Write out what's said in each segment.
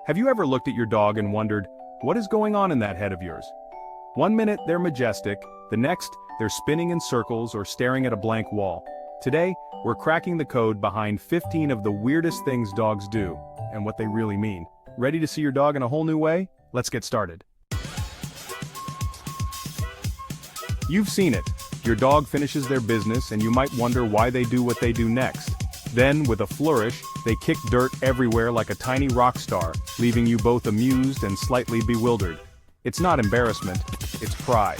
Have you ever looked at your dog and wondered, what is going on in that head of yours? One minute they're majestic, the next, they're spinning in circles or staring at a blank wall. Today, we're cracking the code behind 15 of the weirdest things dogs do, and what they really mean. Ready to see your dog in a whole new way? Let's get started. You've seen it. Your dog finishes their business and you might wonder why they do what they do next. Then, with a flourish, they kick dirt everywhere like a tiny rock star, leaving you both amused and slightly bewildered. It's not embarrassment, it's pride.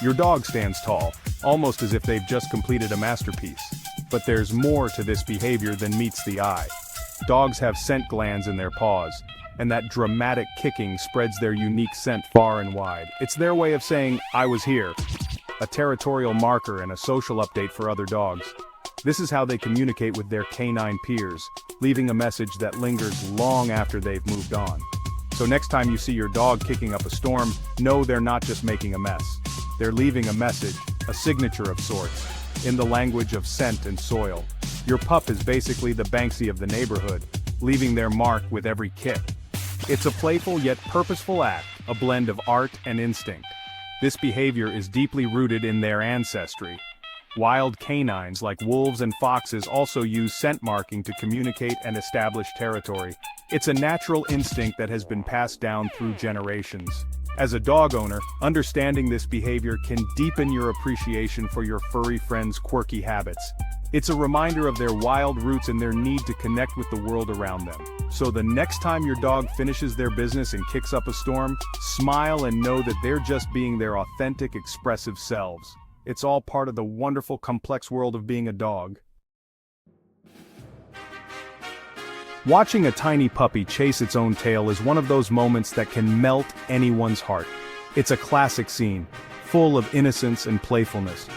Your dog stands tall, almost as if they've just completed a masterpiece. But there's more to this behavior than meets the eye. Dogs have scent glands in their paws, and that dramatic kicking spreads their unique scent far and wide. It's their way of saying, "I was here." A territorial marker and a social update for other dogs. This is how they communicate with their canine peers, leaving a message that lingers long after they've moved on. So next time you see your dog kicking up a storm, know they're not just making a mess. They're leaving a message, a signature of sorts, in the language of scent and soil. Your pup is basically the Banksy of the neighborhood, leaving their mark with every kick. It's a playful yet purposeful act, a blend of art and instinct. This behavior is deeply rooted in their ancestry. Wild canines like wolves and foxes also use scent marking to communicate and establish territory. It's a natural instinct that has been passed down through generations. As a dog owner, understanding this behavior can deepen your appreciation for your furry friends' quirky habits. It's a reminder of their wild roots and their need to connect with the world around them. So the next time your dog finishes their business and kicks up a storm, smile and know that they're just being their authentic, expressive selves. It's all part of the wonderful, complex world of being a dog. Watching a tiny puppy chase its own tail is one of those moments that can melt anyone's heart. It's a classic scene, full of innocence and playfulness.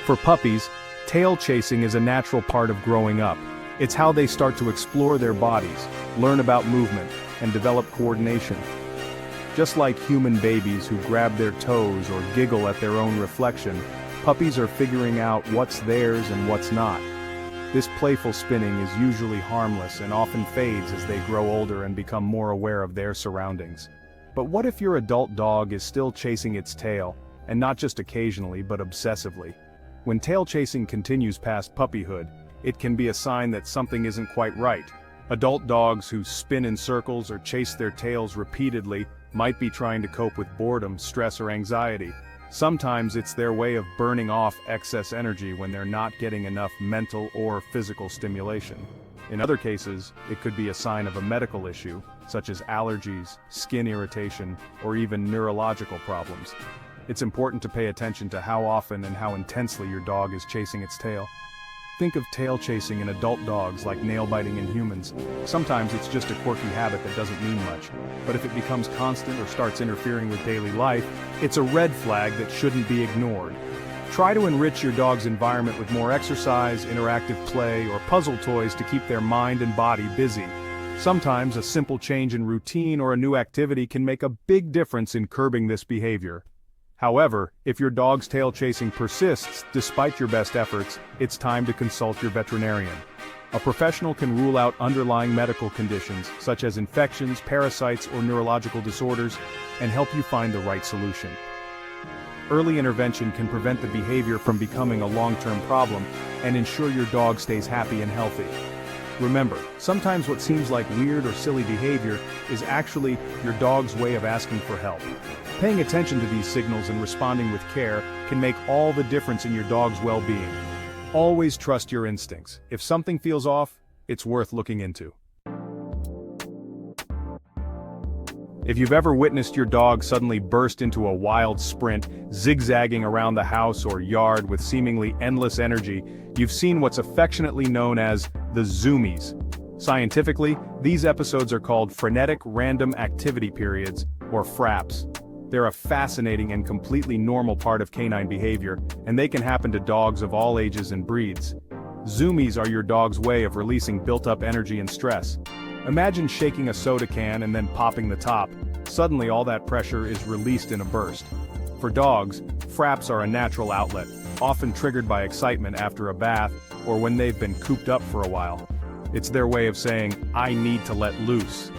For puppies, tail chasing is a natural part of growing up. It's how they start to explore their bodies, learn about movement, and develop coordination. Just like human babies who grab their toes or giggle at their own reflection, puppies are figuring out what's theirs and what's not. This playful spinning is usually harmless and often fades as they grow older and become more aware of their surroundings. But what if your adult dog is still chasing its tail, and not just occasionally but obsessively? When tail chasing continues past puppyhood, it can be a sign that something isn't quite right. Adult dogs who spin in circles or chase their tails repeatedly might be trying to cope with boredom, stress, or anxiety. Sometimes it's their way of burning off excess energy when they're not getting enough mental or physical stimulation. In other cases, it could be a sign of a medical issue, such as allergies, skin irritation, or even neurological problems. It's important to pay attention to how often and how intensely your dog is chasing its tail. Think of tail chasing in adult dogs like nail biting in humans. Sometimes it's just a quirky habit that doesn't mean much, but if it becomes constant or starts interfering with daily life, it's a red flag that shouldn't be ignored. Try to enrich your dog's environment with more exercise, interactive play, or puzzle toys to keep their mind and body busy. Sometimes a simple change in routine or a new activity can make a big difference in curbing this behavior. However, if your dog's tail chasing persists despite your best efforts, it's time to consult your veterinarian. A professional can rule out underlying medical conditions, such as infections, parasites, or neurological disorders, and help you find the right solution. Early intervention can prevent the behavior from becoming a long-term problem and ensure your dog stays happy and healthy. Remember, sometimes what seems like weird or silly behavior is actually your dog's way of asking for help. Paying attention to these signals and responding with care can make all the difference in your dog's well-being. Always trust your instincts. If something feels off, it's worth looking into. If you've ever witnessed your dog suddenly burst into a wild sprint, zigzagging around the house or yard with seemingly endless energy, you've seen what's affectionately known as the zoomies. Scientifically, these episodes are called frenetic random activity periods, or FRAPs. They're a fascinating and completely normal part of canine behavior, and they can happen to dogs of all ages and breeds. Zoomies are your dog's way of releasing built-up energy and stress. Imagine shaking a soda can and then popping the top. Suddenly all that pressure is released in a burst. For dogs, fraps are a natural outlet, often triggered by excitement after a bath or when they've been cooped up for a while. It's their way of saying, "I need to let loose."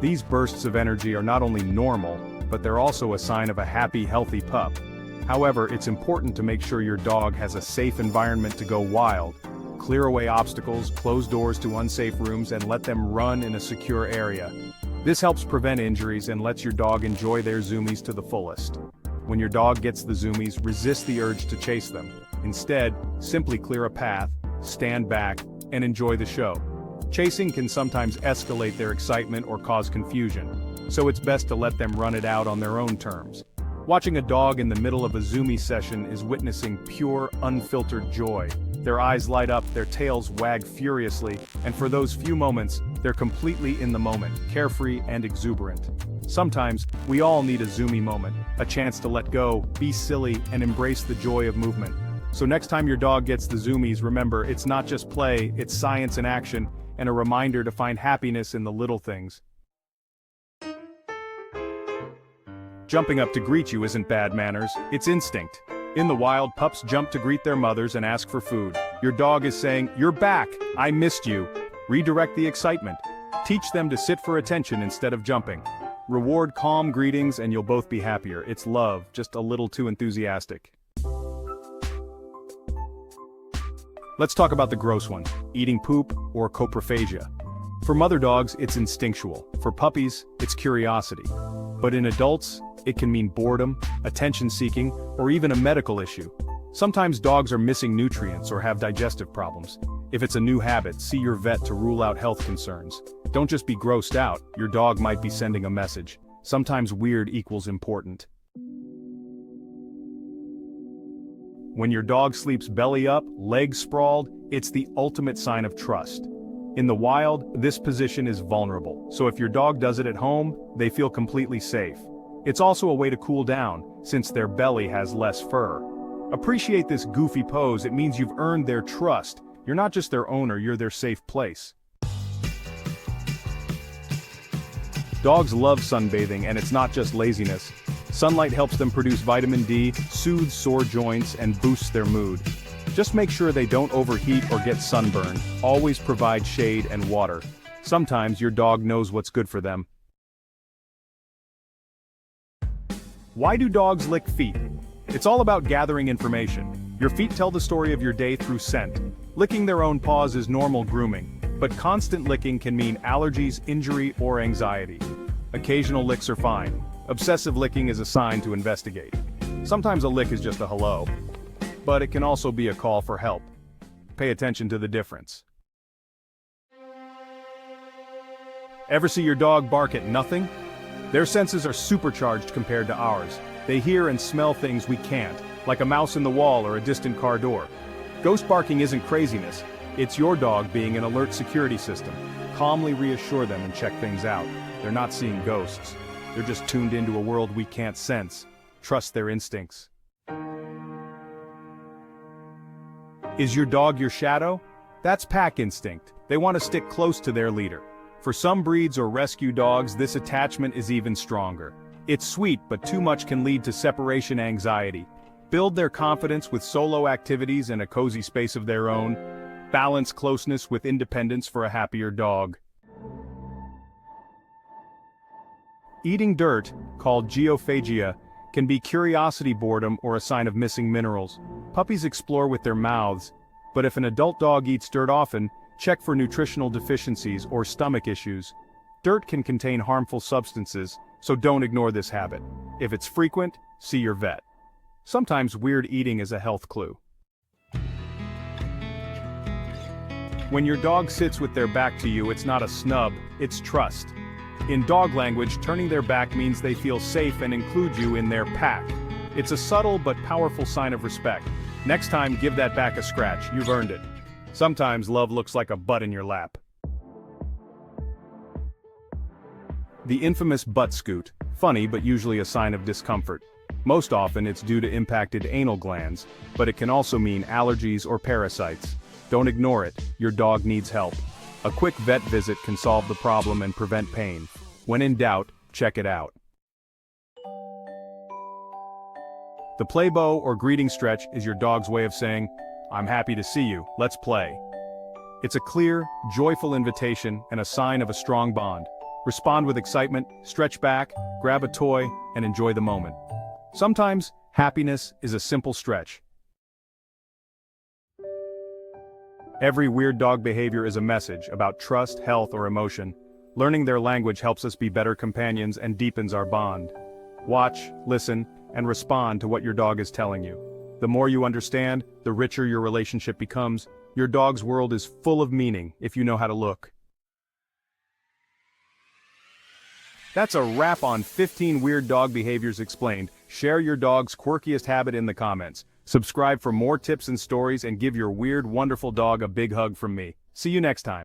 These bursts of energy are not only normal, but they're also a sign of a happy, healthy pup. However, it's important to make sure your dog has a safe environment to go wild. Clear away obstacles, close doors to unsafe rooms, and let them run in a secure area. This helps prevent injuries and lets your dog enjoy their zoomies to the fullest. When your dog gets the zoomies, resist the urge to chase them. Instead, simply clear a path, stand back, and enjoy the show. Chasing can sometimes escalate their excitement or cause confusion, so it's best to let them run it out on their own terms. Watching a dog in the middle of a zoomie session is witnessing pure, unfiltered joy. Their eyes light up, their tails wag furiously, and for those few moments, they're completely in the moment, carefree and exuberant. Sometimes, we all need a zoomie moment, a chance to let go, be silly, and embrace the joy of movement. So next time your dog gets the zoomies, remember, it's not just play, it's science in action, and a reminder to find happiness in the little things. Jumping up to greet you isn't bad manners, it's instinct. In the wild, pups jump to greet their mothers and ask for food. Your dog is saying, "You're back, I missed you." Redirect the excitement. Teach them to sit for attention instead of jumping. Reward calm greetings and you'll both be happier. It's love, just a little too enthusiastic. Let's talk about the gross one, eating poop or coprophagia. For mother dogs, it's instinctual. For puppies, it's curiosity. But in adults, it can mean boredom, attention-seeking, or even a medical issue. Sometimes dogs are missing nutrients or have digestive problems. If it's a new habit, see your vet to rule out health concerns. Don't just be grossed out, your dog might be sending a message. Sometimes weird equals important. When your dog sleeps belly up, legs sprawled, it's the ultimate sign of trust. In the wild, this position is vulnerable, so if your dog does it at home, they feel completely safe. It's also a way to cool down, since their belly has less fur. Appreciate this goofy pose, it means you've earned their trust. You're not just their owner, you're their safe place. Dogs love sunbathing, and it's not just laziness. Sunlight helps them produce vitamin D, soothes sore joints, and boosts their mood. Just make sure they don't overheat or get sunburned. Always provide shade and water. Sometimes your dog knows what's good for them. Why do dogs lick feet? It's all about gathering information. Your feet tell the story of your day through scent. Licking their own paws is normal grooming, but constant licking can mean allergies, injury, or anxiety. Occasional licks are fine. Obsessive licking is a sign to investigate. Sometimes a lick is just a hello, but it can also be a call for help. Pay attention to the difference. Ever see your dog bark at nothing? Their senses are supercharged compared to ours. They hear and smell things we can't, like a mouse in the wall or a distant car door. Ghost barking isn't craziness, it's your dog being an alert security system. Calmly reassure them and check things out. They're not seeing ghosts. They're just tuned into a world we can't sense. Trust their instincts. Is your dog your shadow? That's pack instinct. They want to stick close to their leader. For some breeds or rescue dogs, this attachment is even stronger. It's sweet, but too much can lead to separation anxiety. Build their confidence with solo activities and a cozy space of their own. Balance closeness with independence for a happier dog. Eating dirt, called geophagia, can be curiosity, boredom, or a sign of missing minerals. Puppies explore with their mouths, but if an adult dog eats dirt often, check for nutritional deficiencies or stomach issues. Dirt can contain harmful substances, so don't ignore this habit. If it's frequent, see your vet. Sometimes weird eating is a health clue. When your dog sits with their back to you, it's not a snub, it's trust. In dog language, turning their back means they feel safe and include you in their pack. It's a subtle but powerful sign of respect. Next time, give that back a scratch, you've earned it. Sometimes love looks like a butt in your lap. The infamous butt scoot, funny but usually a sign of discomfort. Most often it's due to impacted anal glands, but it can also mean allergies or parasites. Don't ignore it, your dog needs help. A quick vet visit can solve the problem and prevent pain. When in doubt, check it out. The play bow or greeting stretch is your dog's way of saying, "I'm happy to see you, let's play." It's a clear, joyful invitation and a sign of a strong bond. Respond with excitement, stretch back, grab a toy, and enjoy the moment. Sometimes, happiness is a simple stretch. Every weird dog behavior is a message about trust, health, or emotion. Learning their language helps us be better companions and deepens our bond. Watch, listen, and respond to what your dog is telling you. The more you understand, the richer your relationship becomes. Your dog's world is full of meaning if you know how to look. That's a wrap on 15 weird dog behaviors explained. Share your dog's quirkiest habit in the comments. Subscribe for more tips and stories and give your weird, wonderful dog a big hug from me. See you next time.